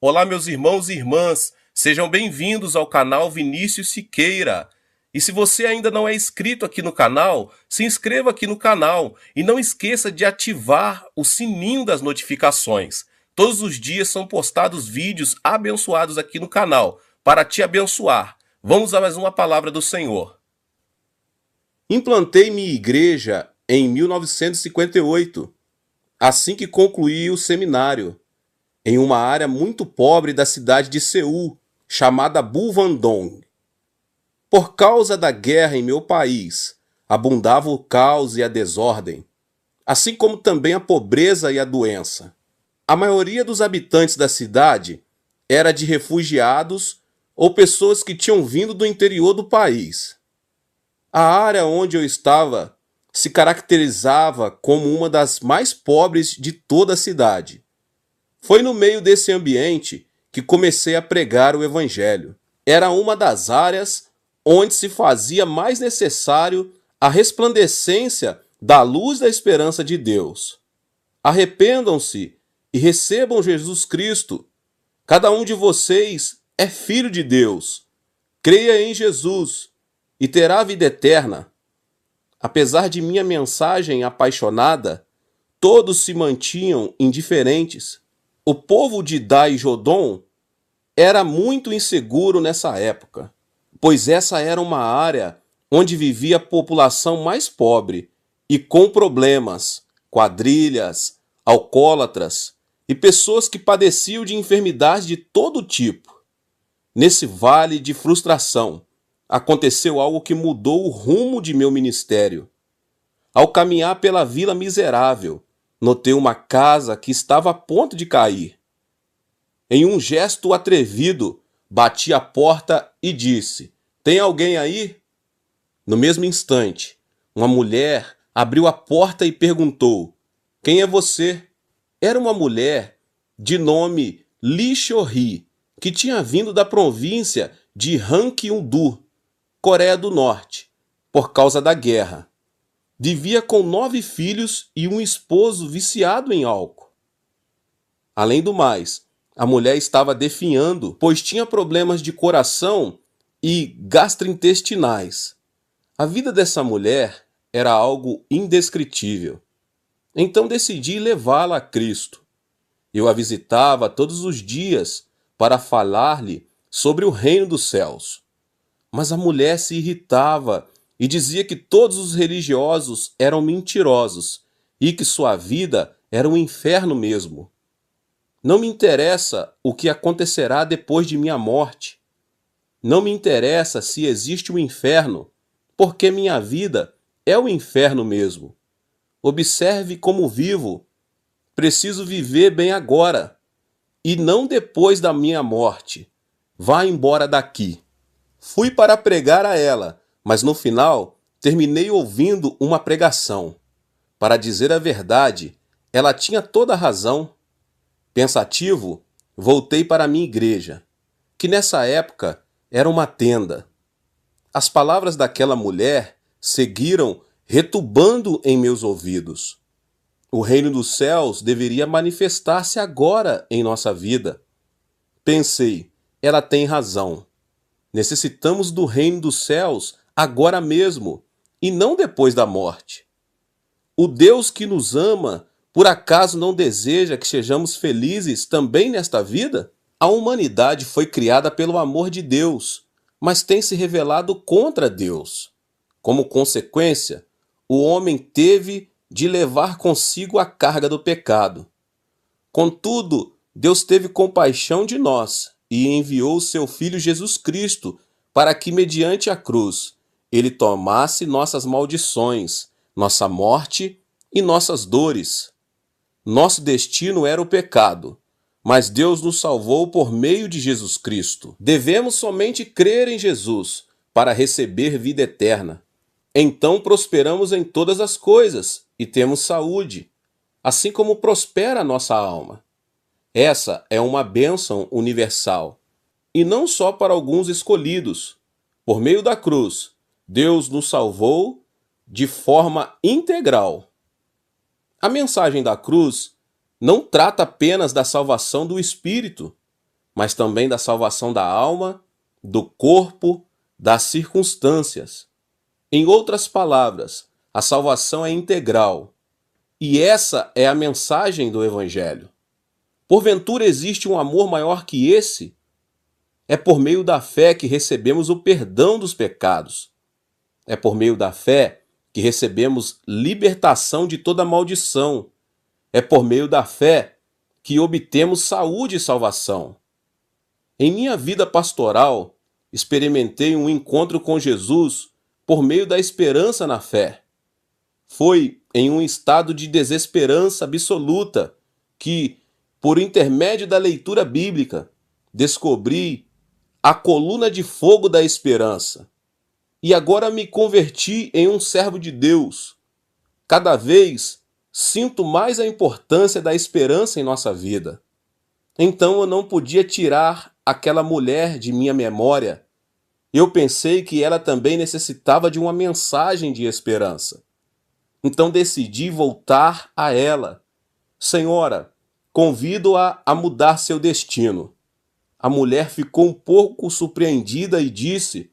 Olá, meus irmãos e irmãs, sejam bem-vindos ao canal Vinícius Siqueira. E se você ainda não é inscrito aqui no canal, se inscreva aqui no canal e não esqueça de ativar o sininho das notificações. Todos os dias são postados vídeos abençoados aqui no canal para te abençoar. Vamos a mais uma palavra do Senhor. Implantei minha igreja em 1958, assim que concluí o seminário, em uma área muito pobre da cidade de Seul, chamada Buvandong. Por causa da guerra em meu país, abundava o caos e a desordem, assim como também a pobreza e a doença. A maioria dos habitantes da cidade era de refugiados ou pessoas que tinham vindo do interior do país. A área onde eu estava se caracterizava como uma das mais pobres de toda a cidade. Foi no meio desse ambiente que comecei a pregar o Evangelho. Era uma das áreas onde se fazia mais necessário a resplandecência da luz da esperança de Deus. Arrependam-se e recebam Jesus Cristo. Cada um de vocês é filho de Deus. Creia em Jesus e terá vida eterna. Apesar de minha mensagem apaixonada, todos se mantinham indiferentes. O povo de Daijodon era muito inseguro nessa época, pois essa era uma área onde vivia a população mais pobre e com problemas, quadrilhas, alcoólatras e pessoas que padeciam de enfermidades de todo tipo. Nesse vale de frustração, aconteceu algo que mudou o rumo de meu ministério. Ao caminhar pela vila miserável, notei uma casa que estava a ponto de cair. Em um gesto atrevido, bati a porta e disse: "Tem alguém aí?" No mesmo instante, uma mulher abriu a porta e perguntou: "Quem é você?" Era uma mulher de nome Lee Cho-hee, que tinha vindo da província de Hwangkyung-do, Coreia do Norte, por causa da guerra. Vivia com 9 filhos e um esposo viciado em álcool. Além do mais, a mulher estava definhando, pois tinha problemas de coração e gastrointestinais. A vida dessa mulher era algo indescritível. Então decidi levá-la a Cristo. Eu a visitava todos os dias para falar-lhe sobre o reino dos céus. Mas a mulher se irritava e dizia que todos os religiosos eram mentirosos e que sua vida era um inferno mesmo. Não me interessa o que acontecerá depois de minha morte. Não me interessa se existe um inferno, porque minha vida é o inferno mesmo. Observe como vivo. Preciso viver bem agora e não depois da minha morte. Vá embora daqui. Fui para pregar a ela, mas no final terminei ouvindo uma pregação. Para dizer a verdade, ela tinha toda a razão. Pensativo, voltei para a minha igreja, que nessa época era uma tenda. As palavras daquela mulher seguiram retumbando em meus ouvidos. O reino dos céus deveria manifestar-se agora em nossa vida. Pensei, ela tem razão. Necessitamos do reino dos céus agora mesmo, e não depois da morte. O Deus que nos ama, por acaso não deseja que sejamos felizes também nesta vida? A humanidade foi criada pelo amor de Deus, mas tem se revelado contra Deus. Como consequência, o homem teve de levar consigo a carga do pecado. Contudo, Deus teve compaixão de nós e enviou o seu Filho Jesus Cristo para que, mediante a cruz, ele tomasse nossas maldições, nossa morte e nossas dores. Nosso destino era o pecado, mas Deus nos salvou por meio de Jesus Cristo. Devemos somente crer em Jesus para receber vida eterna. Então prosperamos em todas as coisas e temos saúde, assim como prospera a nossa alma. Essa é uma bênção universal, e não só para alguns escolhidos. Por meio da cruz, Deus nos salvou de forma integral. A mensagem da cruz não trata apenas da salvação do espírito, mas também da salvação da alma, do corpo, das circunstâncias. Em outras palavras, a salvação é integral. E essa é a mensagem do Evangelho. Porventura existe um amor maior que esse? É por meio da fé que recebemos o perdão dos pecados. É por meio da fé que recebemos libertação de toda maldição. É por meio da fé que obtemos saúde e salvação. Em minha vida pastoral, experimentei um encontro com Jesus por meio da esperança na fé. Foi em um estado de desesperança absoluta que, por intermédio da leitura bíblica, descobri a coluna de fogo da esperança. E agora me converti em um servo de Deus. Cada vez sinto mais a importância da esperança em nossa vida. Então eu não podia tirar aquela mulher de minha memória. Eu pensei que ela também necessitava de uma mensagem de esperança. Então decidi voltar a ela. Senhora, convido-a a mudar seu destino. A mulher ficou um pouco surpreendida e disse: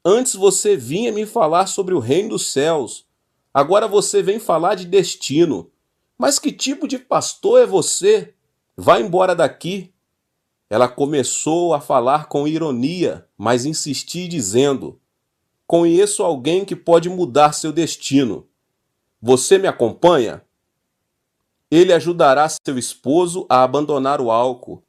antes você vinha me falar sobre o reino dos céus. Agora você vem falar de destino. Mas que tipo de pastor é você? Vá embora daqui. Ela começou a falar com ironia, mas insisti dizendo: conheço alguém que pode mudar seu destino. Você me acompanha? Ele ajudará seu esposo a abandonar o álcool,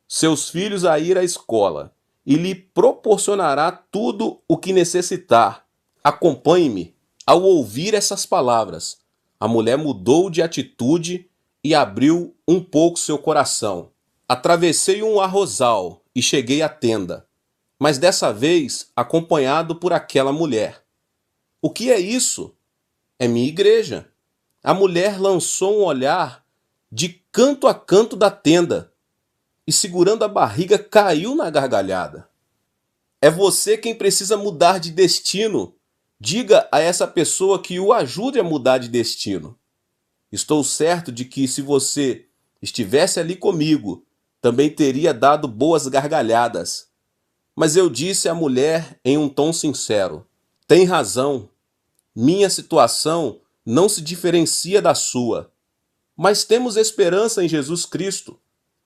seus filhos a ir à escola, e lhe proporcionará tudo o que necessitar. Acompanhe-me. Ao ouvir essas palavras, a mulher mudou de atitude e abriu um pouco seu coração. Atravessei um arrozal e cheguei à tenda, mas dessa vez acompanhado por aquela mulher. O que é isso? É minha igreja. A mulher lançou um olhar de canto a canto da tenda e, segurando a barriga, caiu na gargalhada. É você quem precisa mudar de destino. Diga a essa pessoa que o ajude a mudar de destino. Estou certo de que se você estivesse ali comigo, também teria dado boas gargalhadas. Mas eu disse à mulher em um tom sincero: tem razão, minha situação não se diferencia da sua. Mas temos esperança em Jesus Cristo.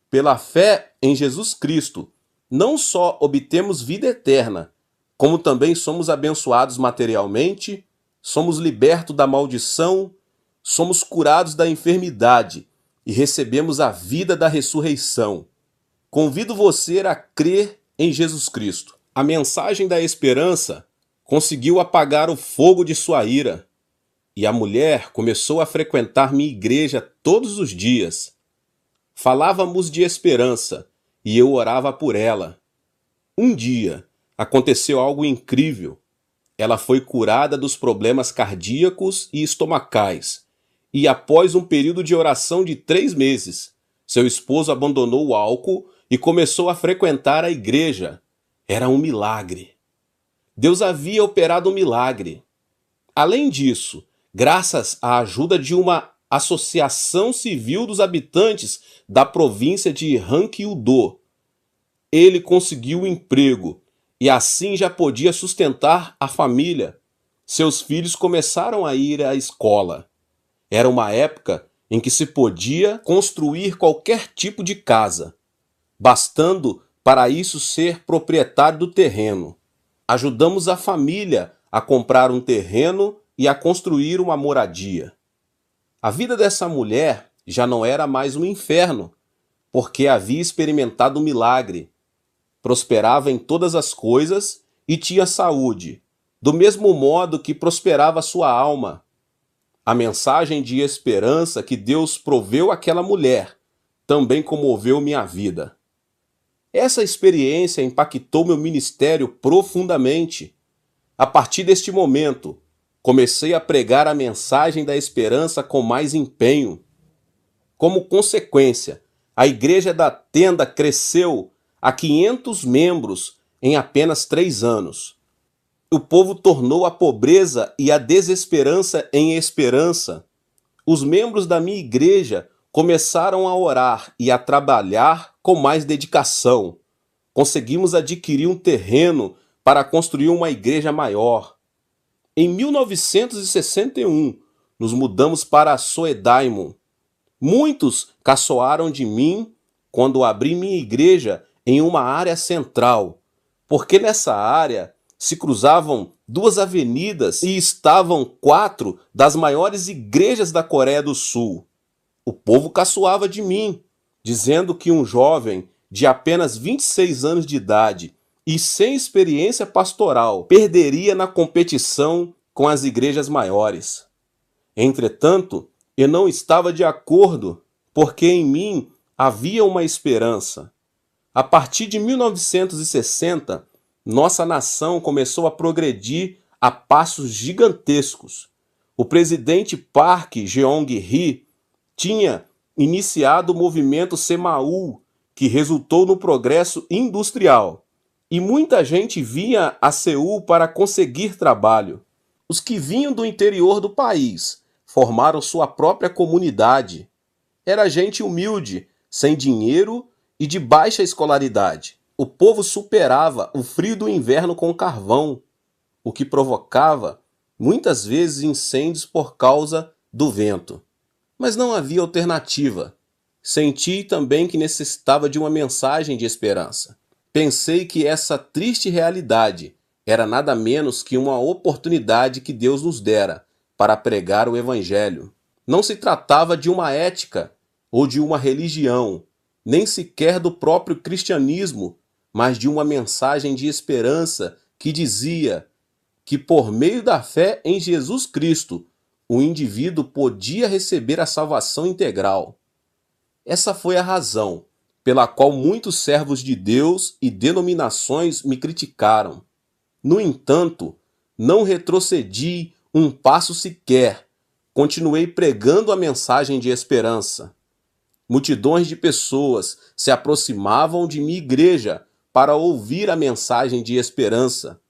Pela fé em Jesus Cristo, não só obtemos vida eterna, como também somos abençoados materialmente, somos libertos da maldição, somos curados da enfermidade e recebemos a vida da ressurreição. Convido você a crer em Jesus Cristo. A mensagem da esperança conseguiu apagar o fogo de sua ira, e a mulher começou a frequentar minha igreja todos os dias. Falávamos de esperança e eu orava por ela. Um dia aconteceu algo incrível. Ela foi curada dos problemas cardíacos e estomacais. E após um período de oração de 3 meses, seu esposo abandonou o álcool e começou a frequentar a igreja. Era um milagre. Deus havia operado um milagre. Além disso, graças à ajuda de uma associação civil dos habitantes da província de Ranking-Udo, ele conseguiu um emprego e assim já podia sustentar a família. Seus filhos começaram a ir à escola. Era uma época em que se podia construir qualquer tipo de casa, bastando para isso ser proprietário do terreno. Ajudamos a família a comprar um terreno e a construir uma moradia. A vida dessa mulher já não era mais um inferno, porque havia experimentado um milagre. Prosperava em todas as coisas e tinha saúde, do mesmo modo que prosperava sua alma. A mensagem de esperança que Deus proveu àquela mulher também comoveu minha vida. Essa experiência impactou meu ministério profundamente. A partir deste momento, comecei a pregar a mensagem da esperança com mais empenho. Como consequência, a igreja da tenda cresceu a 500 membros em apenas 3 anos. O povo tornou a pobreza e a desesperança em esperança. Os membros da minha igreja começaram a orar e a trabalhar com mais dedicação. conseguimos adquirir um terreno para construir uma igreja maior. Em 1961, nos mudamos para Soedaimo. Muitos caçoaram de mim quando abri minha igreja em uma área central, porque nessa área se cruzavam duas avenidas e estavam 4 das maiores igrejas da Coreia do Sul. O povo caçoava de mim, dizendo que um jovem de apenas 26 anos de idade e sem experiência pastoral perderia na competição com as igrejas maiores. Entretanto, eu não estava de acordo, porque em mim havia uma esperança. A partir de 1960, nossa nação começou a progredir a passos gigantescos. O presidente Park Geong-hye tinha iniciado o movimento Semaul, que resultou no progresso industrial, e muita gente vinha a Seul para conseguir trabalho. Os que vinham do interior do país formaram sua própria comunidade. Era gente humilde, sem dinheiro e de baixa escolaridade. O povo superava o frio do inverno com carvão, o que provocava, muitas vezes, incêndios por causa do vento. Mas não havia alternativa. Senti também que necessitava de uma mensagem de esperança. Pensei que essa triste realidade era nada menos que uma oportunidade que Deus nos dera para pregar o Evangelho. Não se tratava de uma ética ou de uma religião, nem sequer do próprio cristianismo, mas de uma mensagem de esperança que dizia que por meio da fé em Jesus Cristo, o indivíduo podia receber a salvação integral. Essa foi a razão pela qual muitos servos de Deus e denominações me criticaram. No entanto, não retrocedi um passo sequer, continuei pregando a mensagem de esperança. Multidões de pessoas se aproximavam de minha igreja para ouvir a mensagem de esperança.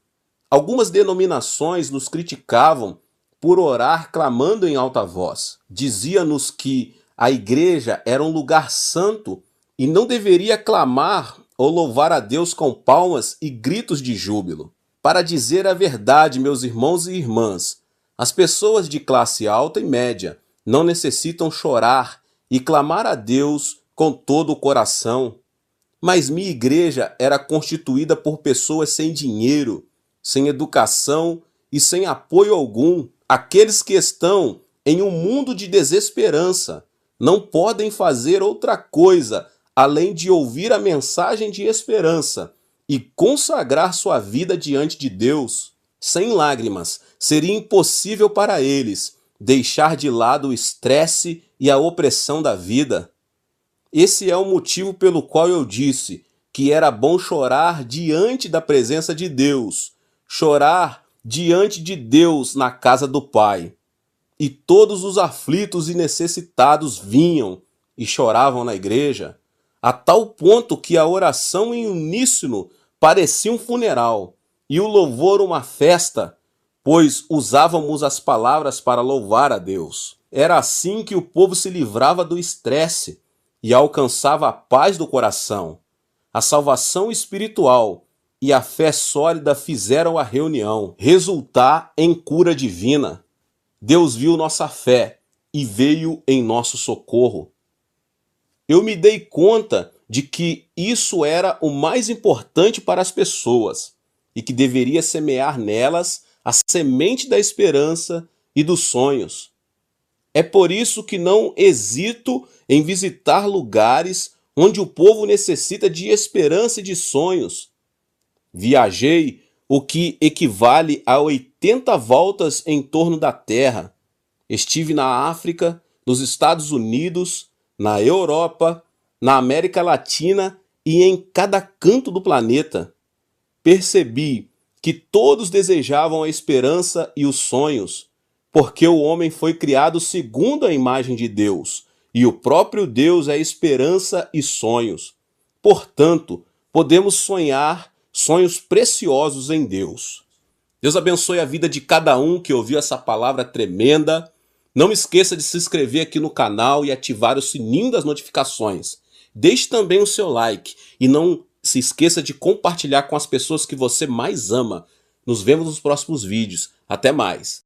Algumas denominações nos criticavam por orar clamando em alta voz. Dizia-nos que a igreja era um lugar santo e não deveria clamar ou louvar a Deus com palmas e gritos de júbilo. Para dizer a verdade, meus irmãos e irmãs, as pessoas de classe alta e média não necessitam chorar e clamar a Deus com todo o coração. Mas minha igreja era constituída por pessoas sem dinheiro, sem educação e sem apoio algum. Aqueles que estão em um mundo de desesperança não podem fazer outra coisa além de ouvir a mensagem de esperança e consagrar sua vida diante de Deus. Sem lágrimas, seria impossível para eles deixar de lado o estresse e a opressão da vida. Esse é o motivo pelo qual eu disse que era bom chorar diante da presença de Deus, chorar diante de Deus na casa do Pai. E todos os aflitos e necessitados vinham e choravam na igreja, a tal ponto que a oração em uníssono parecia um funeral e o louvor uma festa, pois usávamos as palavras para louvar a Deus. Era assim que o povo se livrava do estresse e alcançava a paz do coração. A salvação espiritual e a fé sólida fizeram a reunião resultar em cura divina. Deus viu nossa fé e veio em nosso socorro. Eu me dei conta de que isso era o mais importante para as pessoas e que deveria semear nelas a semente da esperança e dos sonhos. É por isso que não hesito em visitar lugares onde o povo necessita de esperança e de sonhos. Viajei o que equivale a 80 voltas em torno da Terra. Estive na África, nos Estados Unidos, na Europa, na América Latina e em cada canto do planeta. Percebi que todos desejavam a esperança e os sonhos, porque o homem foi criado segundo a imagem de Deus, e o próprio Deus é esperança e sonhos. Portanto, podemos sonhar sonhos preciosos em Deus. Deus abençoe a vida de cada um que ouviu essa palavra tremenda. Não esqueça de se inscrever aqui no canal e ativar o sininho das notificações. Deixe também o seu like e não se esqueça de compartilhar com as pessoas que você mais ama. Nos vemos nos próximos vídeos. Até mais!